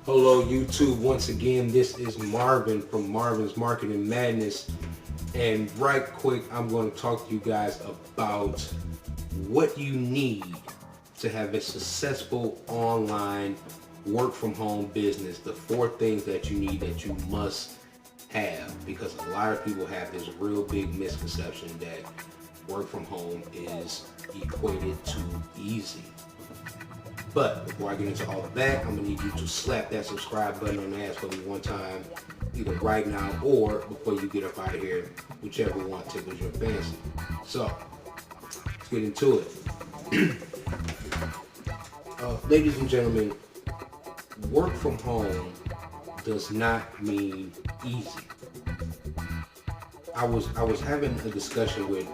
Hello YouTube, once again this is Marvin from Marvin's Marketing Madness, and right quick I'm going to talk to you guys about what you need to have a successful online work from home business. The 4 things that you need, that you must have, because a lot of people have this real big misconception that work from home is equated to easy. But before I get into all of that, I'm gonna need you to slap that subscribe button on the ass for me one time, either right now or before you get up out of here, whichever one tickles your fancy. So, let's get into it. Ladies and gentlemen, work from home does not mean easy. I was having a discussion with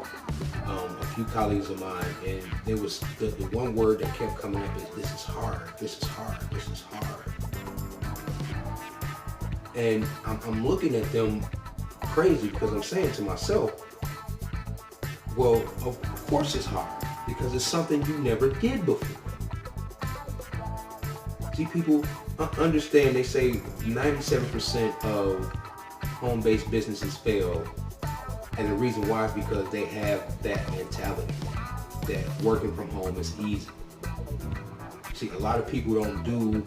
a few colleagues of mine, and there was the one word that kept coming up is this is hard, this is hard, this is hard. And I'm looking at them crazy because I'm saying to myself, well, of course it's hard because it's something you never did before. See, people understand, they say 97% of home-based businesses fail. And the reason why is because they have that mentality that working from home is easy. See, a lot of people don't do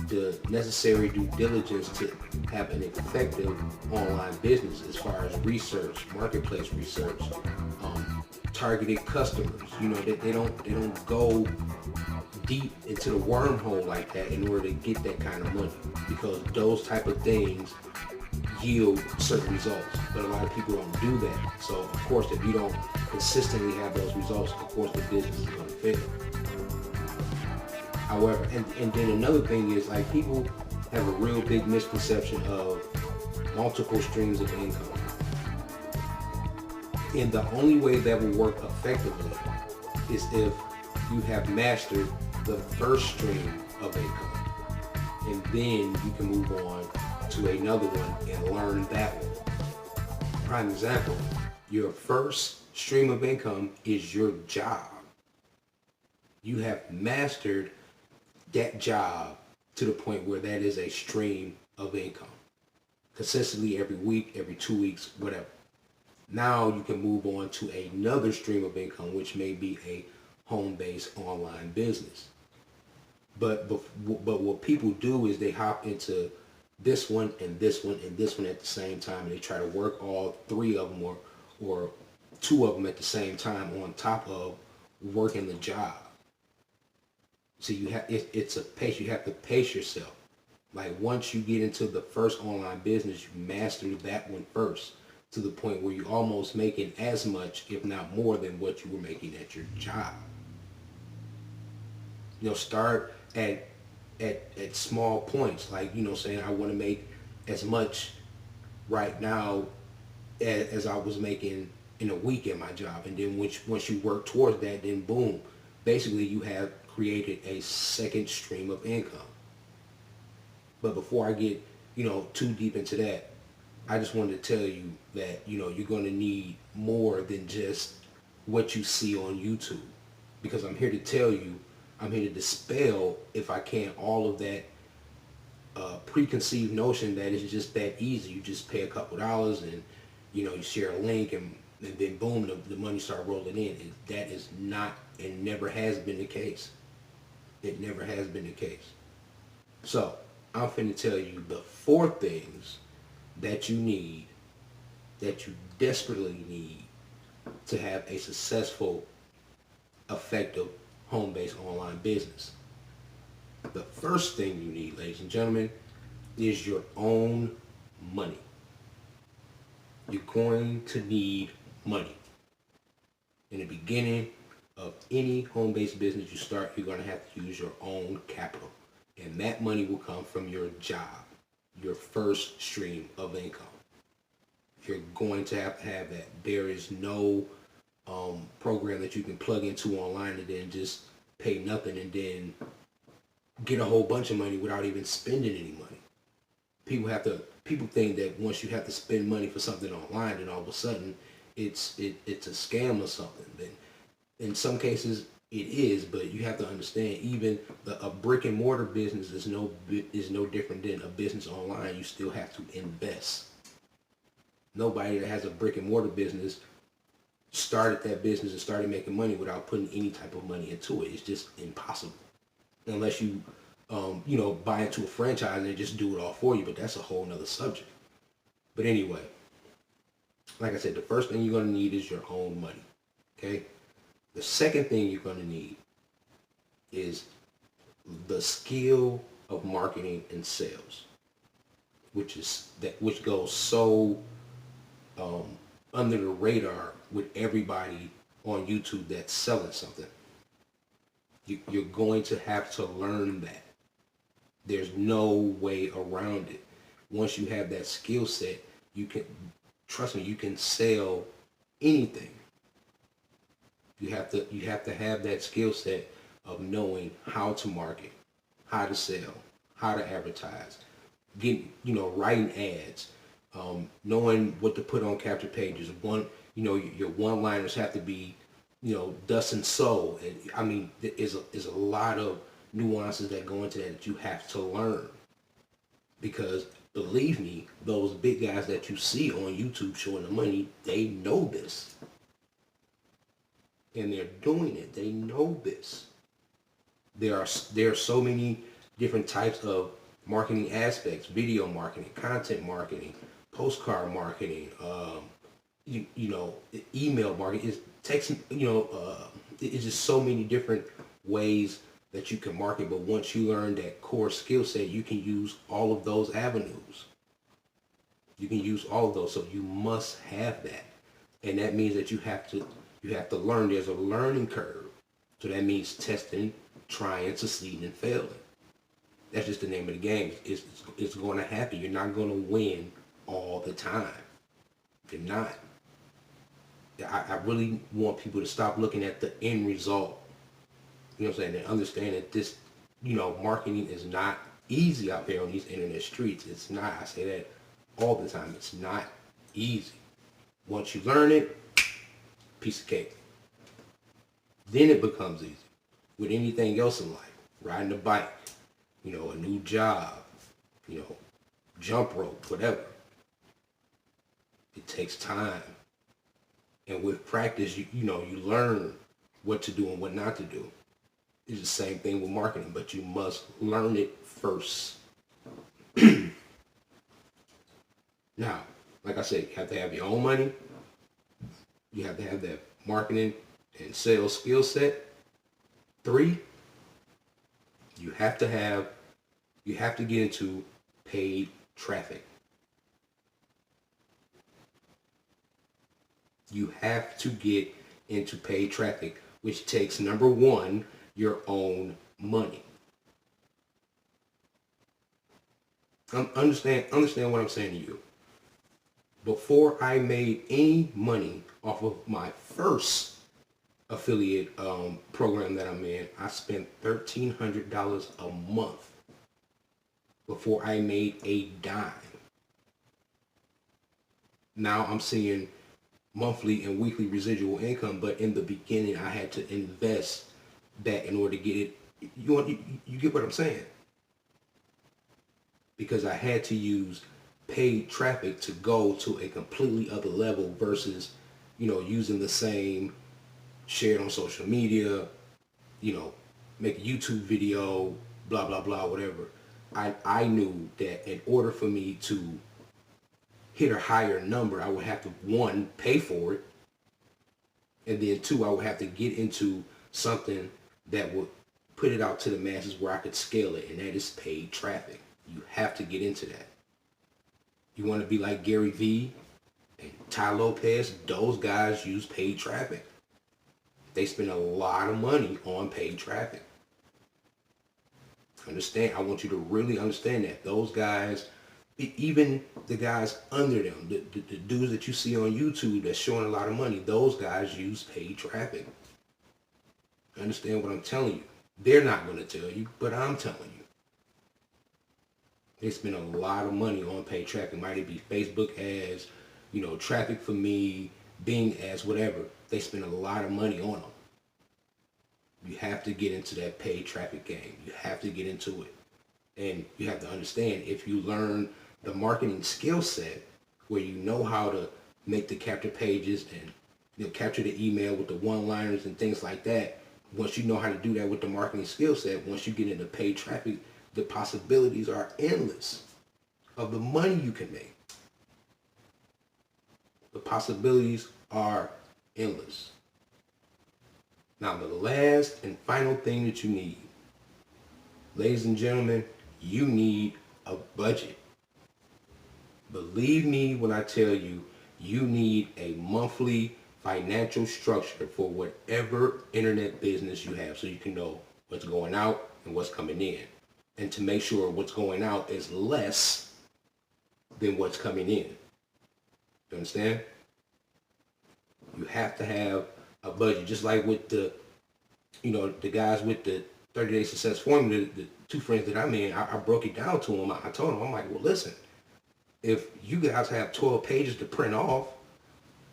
the necessary due diligence to have an effective online business as far as research, marketplace research, targeted customers. You know, they don't go deep into the wormhole like that in order to get that kind of money, because those type of things yield certain results, but a lot of people don't do that. So of course, if you don't consistently have those results, of course the business is going to fail. However, and then another thing is, like, people have a real big misconception of multiple streams of income, and the only way that will work effectively is if you have mastered the first stream of income, and then you can move on to another one and learn that one. Prime example, your first stream of income is your job. You have mastered that job to the point where that is a stream of income. Consistently every week, every 2 weeks, whatever. Now you can move on to another stream of income, which may be a home-based online business. But what people do is they hop into this one and this one and this one at the same time, and they try to work all 3 of them or 2 of them at the same time on top of working the job. So you have it's a pace. You have to pace yourself. Like, once you get into the first online business, you master that one first to the point where you're almost making as much, if not more, than what you were making at your job. You know, start at small points, like, you know, saying I want to make as much right now as I was making in a week at my job, and then once you work towards that, then boom, basically you have created a second stream of income. But before I get, you know, too deep into that, I just wanted to tell you that, you know, you're going to need more than just what you see on YouTube, because I'm here to tell you, I'm here to dispel, if I can, all of that preconceived notion that it's just that easy. You just pay a couple dollars and, you know, you share a link, and then boom, the money start rolling in. That is not, and never has been the case. It never has been the case. So I'm finna tell you the 4 things that you need, that you desperately need to have a successful, effective home-based online business. The first thing you need, ladies and gentlemen, is your own money. You're going to need money. In the beginning of any home-based business you start, you're going to have to use your own capital. And that money will come from your job, your first stream of income. You're going to have that. There is no program that you can plug into online and then just pay nothing and then get a whole bunch of money without even spending any money. People think that once you have to spend money for something online, then all of a sudden it's a scam or something. Then in some cases it is, but you have to understand, even a brick and mortar business is no different than a business online. You still have to invest. Nobody that has a brick and mortar business started that business and started making money without putting any type of money into it. It's just impossible, unless you buy into a franchise and they just do it all for you. But that's a whole nother subject. But anyway, like I said, the first thing you're gonna need is your own money. Okay. The second thing you're gonna need is the skill of marketing and sales, which goes so under the radar with everybody on YouTube that's selling something. You're going to have to learn that. There's no way around it. Once you have that skill set, you can, trust me, you can sell anything. You have to have that skill set of knowing how to market, how to sell, how to advertise, writing ads, knowing what to put on capture pages. Your one-liners have to be, dust and soul. And I mean, there's a lot of nuances that go into that you have to learn. Because believe me, those big guys that you see on YouTube showing the money, they know this. And they're doing it. They know this. There are so many different types of marketing aspects: video marketing, content marketing, postcard marketing, email marketing. It takes, it's just so many different ways that you can market. But once you learn that core skill set, you can use all of those avenues. You can use all of those. So you must have that. And that means that you have to learn. There's a learning curve. So that means testing, trying, succeeding, and failing. That's just the name of the game. It's going to happen. You're not going to win all the time. You're not. I really want people to stop looking at the end result. You know what I'm saying? And understand that this, marketing is not easy out there on these internet streets. It's not. I say that all the time. It's not easy. Once you learn it, piece of cake. Then it becomes easy. With anything else in life, riding a bike, a new job, jump rope, whatever. It takes time. And with practice, you learn what to do and what not to do. It's the same thing with marketing, but you must learn it first. Now, like I said, you have to have your own money. You have to have that marketing and sales skill set. 3, you have to get into paid traffic. You have to get into paid traffic, which takes, number 1, your own money. Understand what I'm saying to you. Before I made any money off of my first affiliate program that I'm in, I spent $1,300 a month before I made a dime. Now I'm seeing monthly and weekly residual income, but in the beginning I had to invest that in order to get it. You get what I'm saying? Because I had to use paid traffic to go to a completely other level versus, using the same, shared on social media, make a YouTube video, blah, blah, blah, whatever. I knew that in order for me to hit a higher number, I would have to, 1, pay for it, and then 2, I would have to get into something that would put it out to the masses where I could scale it, and that is paid traffic. You have to get into that. You want to be like Gary Vee and Tai Lopez, those guys use paid traffic. They spend a lot of money on paid traffic. Understand? I want you to really understand that. Those guys, even the guys under them, the dudes that you see on YouTube that's showing a lot of money, those guys use paid traffic. Understand what I'm telling you? They're not going to tell you, but I'm telling you. They spend a lot of money on paid traffic. Might it be Facebook ads, Traffic for Me, Bing ads, whatever. They spend a lot of money on them. You have to get into that paid traffic game. You have to get into it. And you have to understand, if you learn the marketing skill set where you know how to make the capture pages and capture the email with the one-liners and things like that, once you know how to do that with the marketing skill set, once you get into paid traffic, the possibilities are endless of the money you can make. The possibilities are endless. Now, the last and final thing that you need, ladies and gentlemen, you need a budget. Believe me when I tell you, you need a monthly financial structure for whatever internet business you have, so you can know what's going out and what's coming in, and to make sure what's going out is less than what's coming in. You understand? You have to have a budget, just like with the guys with the 30-day success formula, the two friends that I'm in, I broke it down to them. I told them, I'm like, well, listen, if you guys have 12 pages to print off,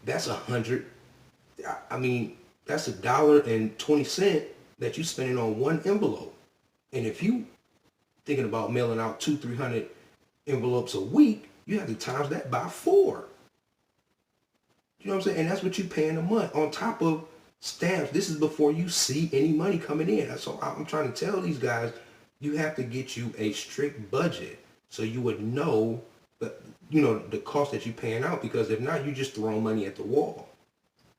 that's $100. I mean, that's $1.20 that you spending on one envelope. And if you thinking about mailing out 200-300 envelopes a week, you have to times that by 4. You know what I'm saying? And that's what you're paying a month on top of stamps. This is before you see any money coming in. So I'm trying to tell these guys, you have to get you a strict budget so you would know the cost that you're paying out, because if not, you just throw money at the wall.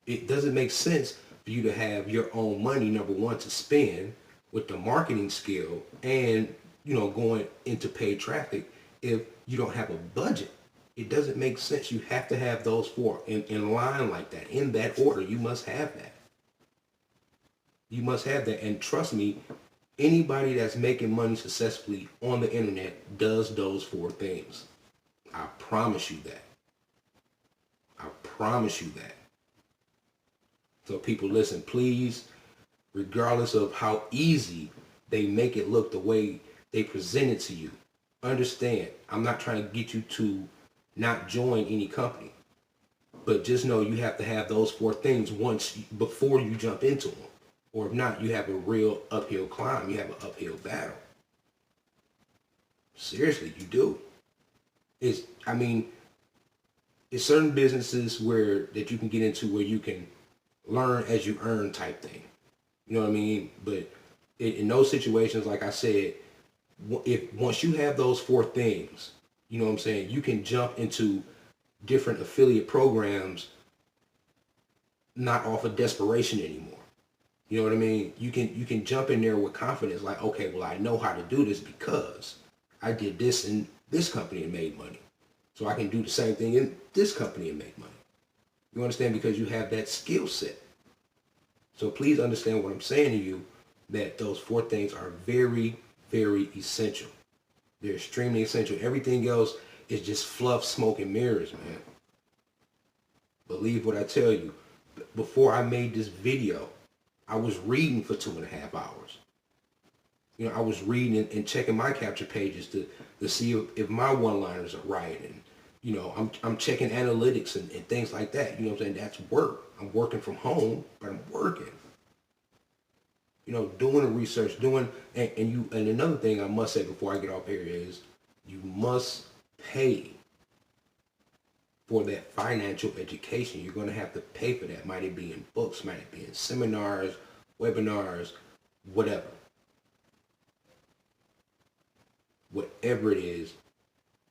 It doesn't make sense for you to have your own money, number one, to spend with the marketing skill and, going into paid traffic if you don't have a budget. It doesn't make sense. You have to have those 4 in line like that, in that order. You must have that. You must have that. And trust me, anybody that's making money successfully on the internet does those 4 things. I promise you that. I promise you that. So people, listen, please, regardless of how easy they make it look, the way they present it to you, understand, I'm not trying to get you to not join any company, but just know you have to have those 4 things before you jump into them. Or if not, you have a real uphill climb. You have an uphill battle. Seriously, you do. It's certain businesses that you can get into where you can learn as you earn type thing. You know what I mean? But in those situations, like I said, once you have those 4 things, you know what I'm saying, you can jump into different affiliate programs not off of desperation anymore. You know what I mean? You can jump in there with confidence, like, okay, well, I know how to do this because I did this in this company and made money. So I can do the same thing in this company and make money. You understand? Because you have that skill set. So please understand what I'm saying to you, that those 4 things are very, very essential. They're extremely essential. Everything else is just fluff, smoke, and mirrors, man. Believe what I tell you. Before I made this video, I was reading for 2.5 hours. I was reading and checking my capture pages to see if my one-liners are right. And, I'm checking analytics and things like that. You know what I'm saying? That's work. I'm working from home, but I'm working. Doing the research, and another thing I must say before I get off here is, you must pay for that financial education. You're going to have to pay for that. Might it be in books, might it be in seminars, webinars, whatever. Whatever it is,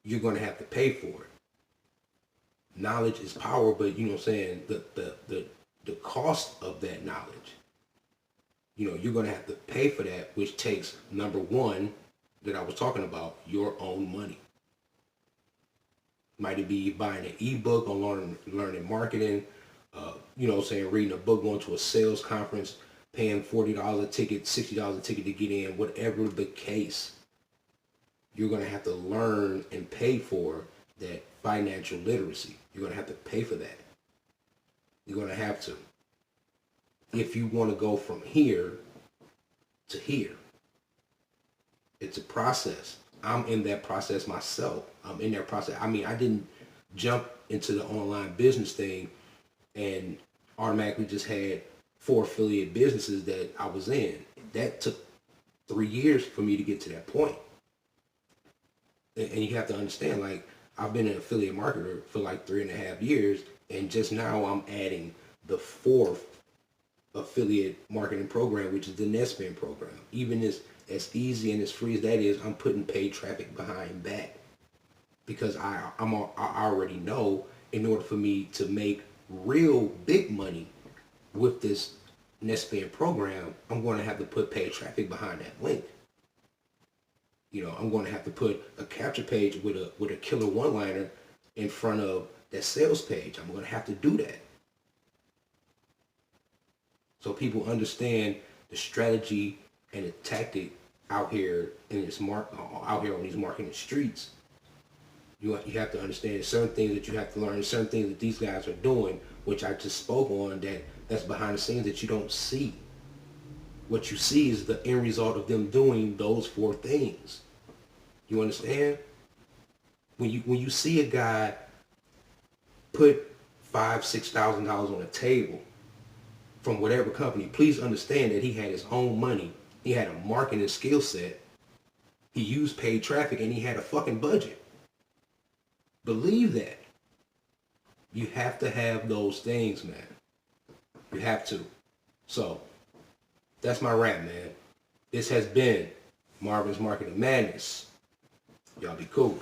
you're going to have to pay for it. Knowledge is power, but you know what I'm saying, the cost of that knowledge, you're going to have to pay for that, which takes, number one, that I was talking about, your own money. Might it be buying an ebook on learning marketing, reading a book, going to a sales conference, paying $40 a ticket, $60 a ticket to get in, whatever the case. You're going to have to learn and pay for that financial literacy. You're going to have to pay for that. You're going to have to. If you want to go from here to here. It's a process. I'm in that process myself. I'm in that process. I didn't jump into the online business thing and automatically just had 4 affiliate businesses that I was in. That took 3 years for me to get to that point. And you have to understand, like, I've been an affiliate marketer for like 3.5 years, and just now I'm adding the 4th affiliate marketing program, which is the NetSpend program. Even as easy and as free as that is, I'm putting paid traffic behind that, because I already know, in order for me to make real big money with this NetSpend program, I'm going to have to put paid traffic behind that link. You know, I'm going to have to put a capture page with a killer one-liner in front of that sales page. I'm going to have to do that, so people understand the strategy and the tactic out here in this out here on these marketing streets. You have to understand certain things that you have to learn, certain things that these guys are doing, which I just spoke on, that's behind the scenes that you don't see. What you see is the end result of them doing those 4 things. You understand? When you see a guy put $5,000-$6,000 on a table from whatever company, please understand that he had his own money. He had a marketing skill set. He used paid traffic, and he had a fucking budget. Believe that. You have to have those things, man. You have to. So, that's my rant, man. This has been Marvin's Marketing Madness. Y'all be cool.